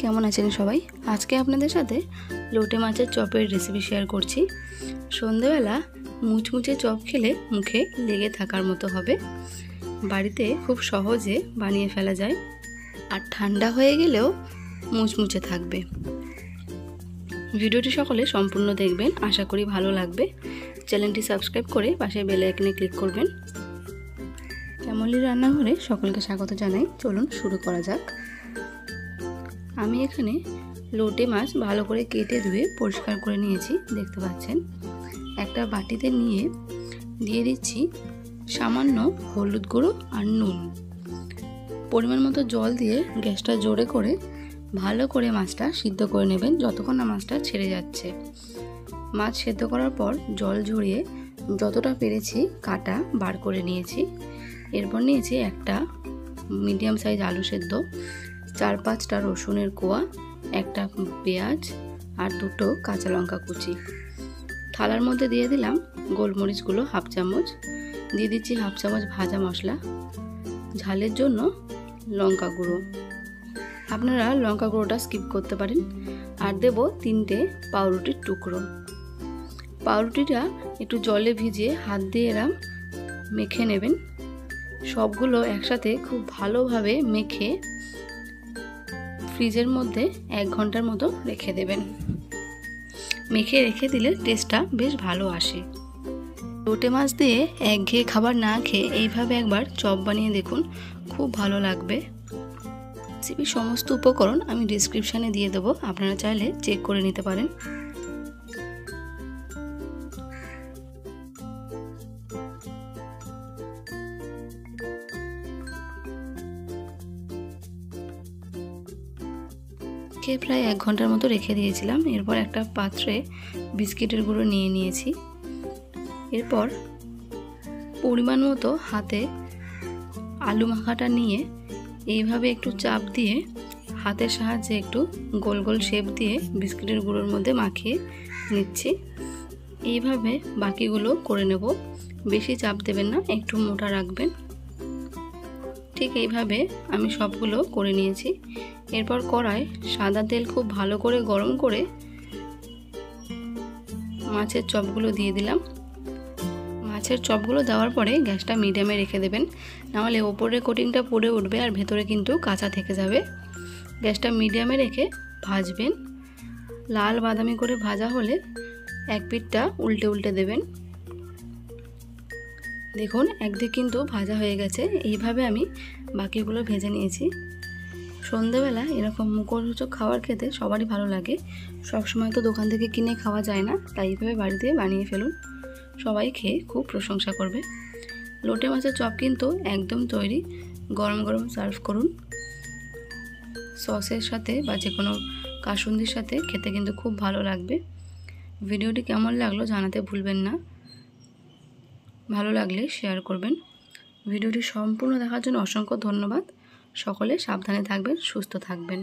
কেমন আছেন সবাই? আজকে আপনাদের সাথে লোটে মাছের চপের রেসিপি শেয়ার করছি। সন্ধ্যাবেলা মুচমুচে চপ খেলে মুখে লেগে থাকার মতো হবে। বাড়িতে খুব সহজে বানিয়ে ফেলা যায়, আর ঠান্ডা হয়ে গেলেও মুচমুচে থাকবে। ভিডিওটি সকলে সম্পূর্ণ দেখবেন, আশা করি ভালো লাগবে। চ্যানেলটি সাবস্ক্রাইব করে পাশে বেল আইকনে ক্লিক করবেন। শ্যামলীর রান্নাঘরে সকলকে স্বাগত জানাই। চলুন শুরু করা যাক। আমি এখানে লোটে মাছ ভালো করে কেটে ধুয়ে পরিষ্কার করে নিয়েছি, দেখতে পাচ্ছেন। একটা বাটিতে নিয়ে দিয়ে দিচ্ছি সামান্য হলুদ গুঁড়ো আর নুন। পরিমাণ মতো জল দিয়ে গ্যাসটা জোরে করে ভালো করে মাছটা সিদ্ধ করে নেবেন, যতক্ষণ না মাছটা ছেড়ে যাচ্ছে। মাছ সেদ্ধ করার পর জল ঝরিয়ে যতটা পেরেছি কাটা বার করে নিয়েছি। এরপর নিয়েছি একটা মিডিয়াম সাইজ আলু সেদ্ধ, 4-5টা রসুনের কোয়া, একটা পেঁয়াজ আর 2টো কাঁচা লঙ্কা কুচি। থালার মধ্যে দিয়ে দিলাম গোলমরিচগুলো হাফ চামচ, দিয়ে দিচ্ছি হাফ চামচ ভাজা মশলা, ঝালের জন্য লঙ্কা গুঁড়ো। আপনারা লঙ্কা গুঁড়োটা স্কিপ করতে পারেন। আর দেব 3টে পাউরুটির টুকরো। পাউরুটিটা একটু জলে ভিজিয়ে হাত দিয়ে এরম মেখে নেবেন। সবগুলো একসাথে খুব ভালোভাবে মেখে ফ্রিজের মধ্যে 1 ঘন্টার মতো রেখে দেবেন। মেখে রেখে দিলে টেস্টটা বেশ ভালো আসে। লোটে মাছ দিয়ে একঘেয়ে খাবার না খেয়ে এইভাবে একবার চপ বানিয়ে দেখুন, খুব ভালো লাগবে। রেসিপির সমস্ত উপকরণ আমি ডেসক্রিপশানে দিয়ে দেবো, আপনারা চাইলে চেক করে নিতে পারেন। প্রায় 1 ঘন্টার মতো রেখে দিয়েছিলাম। এরপর একটা পাত্রে বিস্কিটের গুঁড়ো নিয়ে নিয়েছি। এরপর পরিমাণ মতো হাতে আলু মাখাটা নিয়ে এইভাবে একটু চাপ দিয়ে হাতের সাহায্যে একটু গোল গোল শেপ দিয়ে বিস্কিটের গুঁড়োর মধ্যে মাখিয়ে নিচ্ছি। এইভাবে বাকিগুলো করে নেব। বেশি চাপ দেবেন না, একটু মোটা রাখবেন। ঠিক এইভাবে আমি সবগুলো করে নিয়েছি। এরপর কড়ায় সাদা তেল খুব ভালো করে গরম করে মাছের চপগুলো দিয়ে দিলাম। মাছের চপগুলো দেওয়ার পরে গ্যাসটা মিডিয়ামে রেখে দেবেন, নাহলে ওপরের কোটিংটা পুড়ে উঠবে আর ভেতরে কিন্তু কাঁচা থেকে যাবে। গ্যাসটা মিডিয়ামে রেখে ভাজবেন। লাল বাদামি করে ভাজা হলে এক পিঠটা উল্টে উল্টে দেবেন। দেখুন একদিক কিন্তু ভাজা হয়ে গেছে। এইভাবে আমি বাকিগুলো ভেজে নিয়েছি। সন্ধ্যাবেলা এরকম মুখরোচক খাবার খেতে সবারই ভালো লাগে। সবসময় তো দোকান থেকে কিনে খাওয়া যায় না, তাই এইভাবে বাড়িতে বানিয়ে ফেলুন, সবাই খেয়ে খুব প্রশংসা করবে। লোটে মাছের চপ কিন্তু একদম তৈরি। গরম গরম সার্ভ করুন সসের সাথে বা যে কোনো কাসুন্দির সাথে, খেতে কিন্তু খুব ভালো লাগবে। ভিডিওটি কেমন লাগলো জানাতে ভুলবেন না। ভালো লাগলে শেয়ার করবেন। ভিডিওটি সম্পূর্ণ দেখার জন্য অসংখ্য ধন্যবাদ। সকলে সাবধানে থাকবেন, সুস্থ থাকবেন।